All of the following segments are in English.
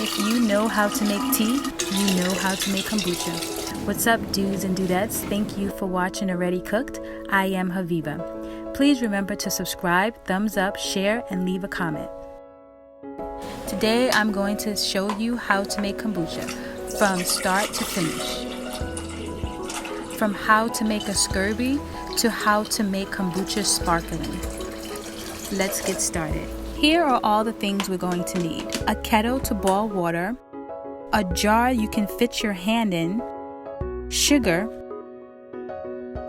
If you know how to make tea, you know how to make kombucha. What's up, dudes and dudettes? Thank you for watching Already Cooked. I am Haviva. Please remember to subscribe, thumbs up, share, and leave a comment. Today I'm going to show you how to make kombucha from start to finish. From how to make a scoby to how to make kombucha sparkling. Let's get started. Here are all the things we're going to need. A kettle to boil water, a jar you can fit your hand in, sugar,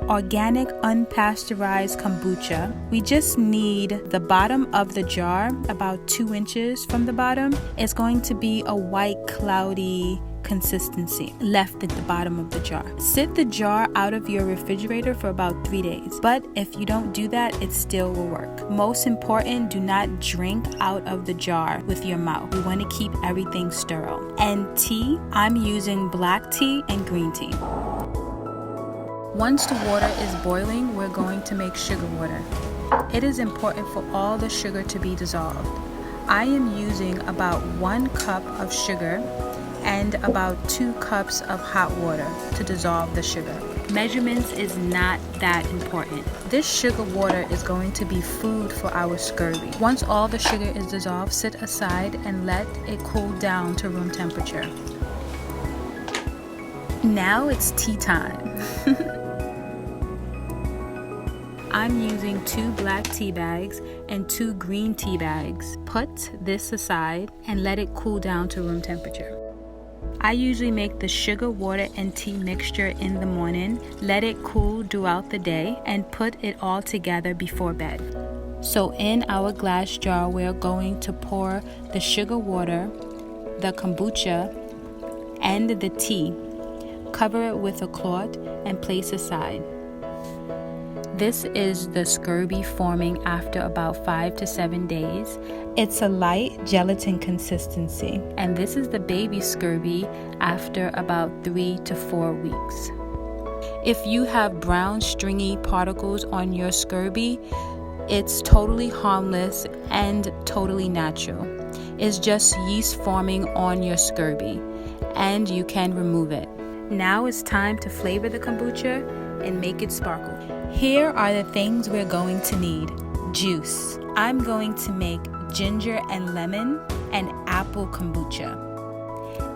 organic unpasteurized kombucha. We just need the bottom of the jar, about 2 inches from the bottom. It's going to be a white, cloudy consistency left at the bottom of the jar. Sit the jar out of your refrigerator for about 3 days, but if you don't do that, it still will work. Most important, do not drink out of the jar with your mouth. We want to keep everything sterile. And tea, I'm using black tea and green tea. Once the water is boiling, we're going to make sugar water. It is important for all the sugar to be dissolved. I am using about 1 cup of sugar and about 2 cups of hot water to dissolve the sugar. Measurements is not that important. This sugar water is going to be food for our scurvy. Once all the sugar is dissolved, sit aside and let it cool down to room temperature. Now it's tea time. I'm using 2 black tea bags and 2 green tea bags. Put this aside and let it cool down to room temperature. I usually make the sugar, water, and tea mixture in the morning, let it cool throughout the day, and put it all together before bed. So in our glass jar, we're going to pour the sugar water, the kombucha, and the tea. Cover it with a cloth and place aside. This is the scurvy forming after about 5 to 7 days. It's a light gelatin consistency, and this is the baby scurvy after about 3 to 4 weeks. If you have brown stringy particles on your scurvy, it's totally harmless and totally natural. It's just yeast forming on your scurvy, and you can remove it. Now it's time to flavor the kombucha and make it sparkle. Here are the things we're going to need. Juice. I'm going to make ginger and lemon and apple kombucha.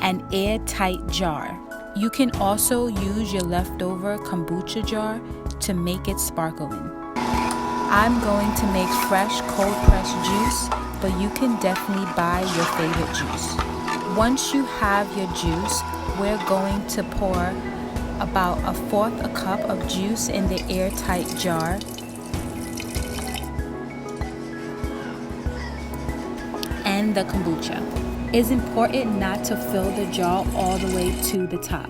An airtight jar. You can also use your leftover kombucha jar to make it sparkling. I'm going to make fresh cold pressed juice, but you can definitely buy your favorite juice. Once you have your juice, we're going to pour about 1/4 cup of juice in the airtight jar. And the kombucha. It's important not to fill the jar all the way to the top.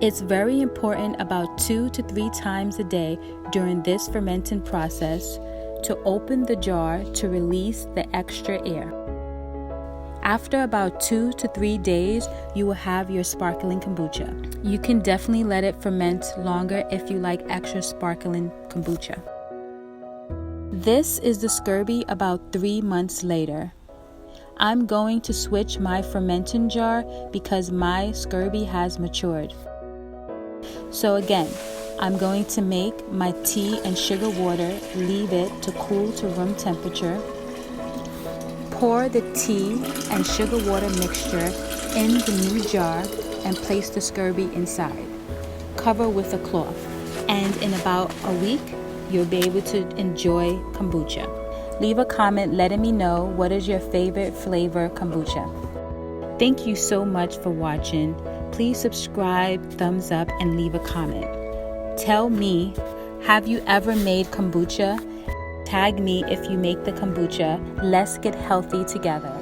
It's very important about 2 to 3 times a day during this fermenting process to open the jar to release the extra air. After about 2 to 3 days, you will have your sparkling kombucha. You can definitely let it ferment longer if you like extra sparkling kombucha. This is the scurvy about 3 months later. I'm going to switch my fermenting jar because my scurvy has matured. So again, I'm going to make my tea and sugar water, leave it to cool to room temperature. Pour the tea and sugar water mixture in the new jar and place the scurvy inside. Cover with a cloth, and in about a week, you'll be able to enjoy kombucha. Leave a comment letting me know what is your favorite flavor kombucha. Thank you so much for watching. Please subscribe, thumbs up, and leave a comment. Tell me, have you ever made kombucha? Tag me if you make the kombucha. Let's get healthy together.